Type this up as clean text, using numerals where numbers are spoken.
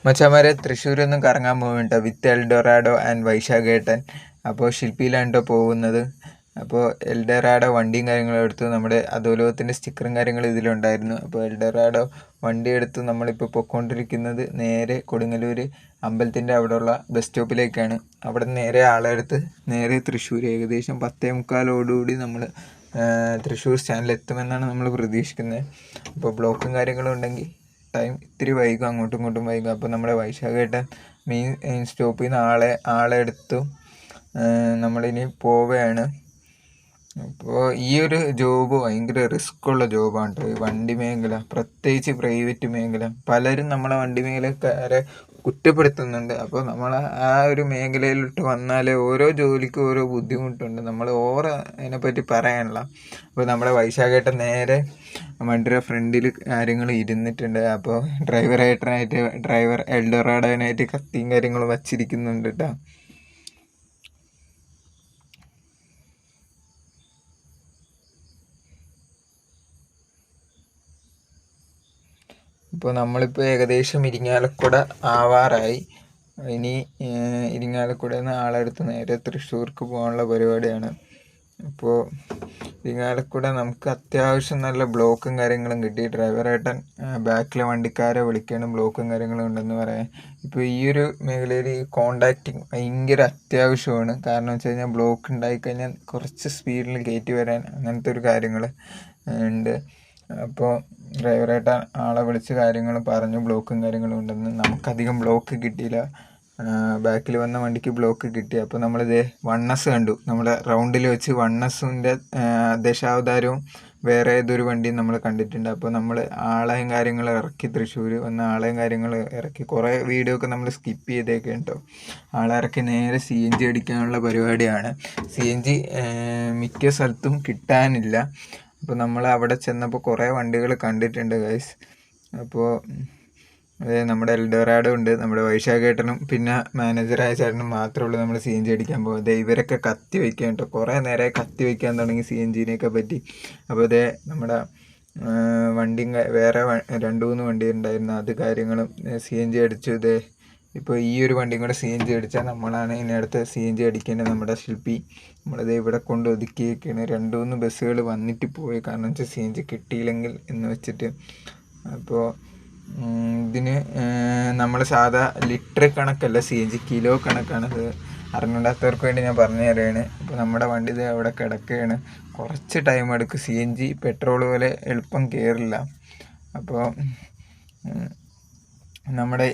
മച്ചാമാരെ തൃശ്ശൂരൊന്നും കറങ്ങാൻ പോകുന്നുണ്ട് വിത്ത് എൽഡോറാഡോ ആൻഡ് വൈശാഖേട്ടൻ. അപ്പോൾ ഷില്പിയിലാണ് കേട്ടോ പോകുന്നത്. അപ്പോൾ എൽഡോറാഡോ വണ്ടിയും കാര്യങ്ങളും എടുത്തു. നമ്മുടെ അധോലോകത്തിൻ്റെ സ്റ്റിക്കറും കാര്യങ്ങളും ഇതിലുണ്ടായിരുന്നു. അപ്പോൾ എൽഡോറാഡോ വണ്ടി എടുത്ത് നമ്മളിപ്പോൾ പൊയ്ക്കൊണ്ടിരിക്കുന്നത് നേരെ കൊടുങ്ങല്ലൂർ അമ്പലത്തിൻ്റെ അവിടെയുള്ള ബസ് സ്റ്റോപ്പിലേക്കാണ്. അവിടെ നിന്ന് നേരെ ആളെടുത്ത് നേരെ തൃശ്ശൂർ ഏകദേശം 10:45 നമ്മൾ തൃശ്ശൂർ സ്റ്റാൻഡിൽ എത്തുമെന്നാണ് നമ്മൾ പ്രതീക്ഷിക്കുന്നത്. അപ്പോൾ ബ്ലോക്കും കാര്യങ്ങളും ഉണ്ടെങ്കിൽ ടൈം ഇത്തിരി വൈകും, അങ്ങോട്ടും ഇങ്ങോട്ടും വൈകും. അപ്പോൾ നമ്മുടെ വൈശാഖേട്ടൻ മെയിൻ സ്റ്റോപ്പിൽ നിന്ന് ആളെ എടുത്തു നമ്മളിനി പോവുകയാണ്. അപ്പോൾ ഈ ഒരു ജോബ് ഭയങ്കര റിസ്ക്കുള്ള ജോബാണ് കേട്ടോ, ഈ വണ്ടി മേഖല, പ്രത്യേകിച്ച് പ്രൈവറ്റ് മേഖല. പലരും നമ്മളെ വണ്ടി മേഖലക്കാരെ കുറ്റപ്പെടുത്തുന്നുണ്ട്. അപ്പോൾ നമ്മൾ ആ ഒരു മേഖലയിലോട്ട് വന്നാൽ ഓരോ ജോലിക്കും ഓരോ ബുദ്ധിമുട്ടുണ്ട്. നമ്മൾ അതിനെപ്പറ്റി പറയാനില്ല. അപ്പോൾ നമ്മുടെ വൈശാഖേട്ടൻ നേരെ വണ്ടിയുടെ ഫ്രണ്ടിൽ കാര്യങ്ങൾ ഇരുന്നിട്ടുണ്ട്. അപ്പോൾ ഡ്രൈവർ എൽഡോറാഡോനായിട്ട് കത്തിയും കാര്യങ്ങളും വച്ചിരിക്കുന്നുണ്ട് കേട്ടോ. ഇപ്പോൾ നമ്മളിപ്പോൾ ഏകദേശം ഇരിങ്ങാലക്കുട ആവാറായി. ഇനി ഇരിങ്ങാലക്കുടയിൽ നിന്ന് ആളെടുത്ത് നേരെ തൃശ്ശൂർക്ക് പോകാനുള്ള പരിപാടിയാണ്. അപ്പോൾ ഇരിങ്ങാലക്കുട നമുക്ക് അത്യാവശ്യം നല്ല ബ്ലോക്കും കാര്യങ്ങളും കിട്ടി. ഡ്രൈവറേട്ടൻ ബാക്കിലെ വണ്ടിക്കാരെ വിളിക്കണം, ബ്ലോക്കും കാര്യങ്ങളും ഉണ്ടെന്ന് പറയാൻ. ഇപ്പോൾ ഈ ഒരു മേഖലയിൽ ഈ കോണ്ടാക്റ്റിങ് ഭയങ്കര അത്യാവശ്യമാണ്. കാരണം വെച്ച് കഴിഞ്ഞാൽ ബ്ലോക്ക് ഉണ്ടായിക്കഴിഞ്ഞാൽ കുറച്ച് സ്പീഡിൽ കയറ്റി വരാൻ അങ്ങനത്തെ ഒരു കാര്യങ്ങൾ ഉണ്ട്. അപ്പോൾ ഡ്രൈവറേട്ടൻ ആളെ വിളിച്ച് കാര്യങ്ങൾ പറഞ്ഞു, ബ്ലോക്കും കാര്യങ്ങളും ഉണ്ടെന്ന്. നമുക്കധികം ബ്ലോക്ക് കിട്ടിയില്ല, ബാക്കിൽ വന്ന വണ്ടിക്ക് ബ്ലോക്ക് കിട്ടി. അപ്പോൾ നമ്മളിത് വണ്ണസ് കണ്ടു, നമ്മുടെ റൗണ്ടിൽ വെച്ച് വണ്ണസിൻ്റെ ദശാവതാരവും വേറെ ഏതൊരു വണ്ടിയും നമ്മൾ കണ്ടിട്ടുണ്ട്. അപ്പോൾ നമ്മൾ ആളെയും കാര്യങ്ങൾ ഇറക്കി, തൃശ്ശൂർ വന്ന ആളെയും കാര്യങ്ങൾ ഇറക്കി. കുറേ വീഡിയോ ഒക്കെ നമ്മൾ സ്കിപ്പ് ചെയ്തേക്കെ കേട്ടോ. ആളെ ഇറക്കി നേരെ CNG അടിക്കാനുള്ള പരിപാടിയാണ്. CNG മിക്ക സ്ഥലത്തും കിട്ടാനില്ല. അപ്പോൾ നമ്മൾ അവിടെ ചെന്നപ്പോൾ കുറേ വണ്ടികൾ കണ്ടിട്ടുണ്ട് ഗൈസ്. അപ്പോൾ നമ്മുടെ എൽഡോറാഡോ ഉണ്ട്, നമ്മുടെ വൈശാഖേട്ടനും പിന്നെ മാനേജറായ ചേട്ടനും മാത്രമേ ഉള്ളൂ നമ്മൾ CNG അടിക്കാൻ പോകുന്നത്. ഇവരൊക്കെ കത്തി വയ്ക്കാൻ കേട്ടോ, കുറേ നേരെ കത്തി വയ്ക്കാൻ തുടങ്ങി CNGനെയൊക്കെ പറ്റി. അപ്പോൾ നമ്മുടെ വണ്ടി വേറെ 2-3 വണ്ടി ഉണ്ടായിരുന്നു, അത് കാര്യങ്ങളും CNG അടിച്ചു. ഇപ്പോൾ ഈ ഒരു വണ്ടിയും കൂടെ CNG അടിച്ചാൽ നമ്മളാണ് ഇനി അടുത്ത് CNG അടിക്കേണ്ടത്. നമ്മുടെ ശില്പി നമ്മളത് ഇവിടെ കൊണ്ട് ഒതുക്കിയൊക്കെയാണ്. 2-3 ബസ്സുകൾ വന്നിട്ട് പോയി, കാരണം വെച്ചാൽ CNG കിട്ടിയില്ലെങ്കിൽ എന്ന് വെച്ചിട്ട്. അപ്പോൾ ഇതിന് നമ്മൾ സാധാ ലിറ്റർ കണക്കല്ല, CNG കിലോ കണക്കാണത്. അറിഞ്ഞിടാത്തവർക്ക് വേണ്ടി ഞാൻ പറഞ്ഞു തരാണ്. അപ്പോൾ നമ്മുടെ വണ്ടി ഇത് അവിടെ കിടക്കുകയാണ്, കുറച്ച് ടൈം എടുക്കും. CNG പെട്രോൾ പോലെ എളുപ്പം കയറില്ല. അപ്പോൾ നമ്മുടെ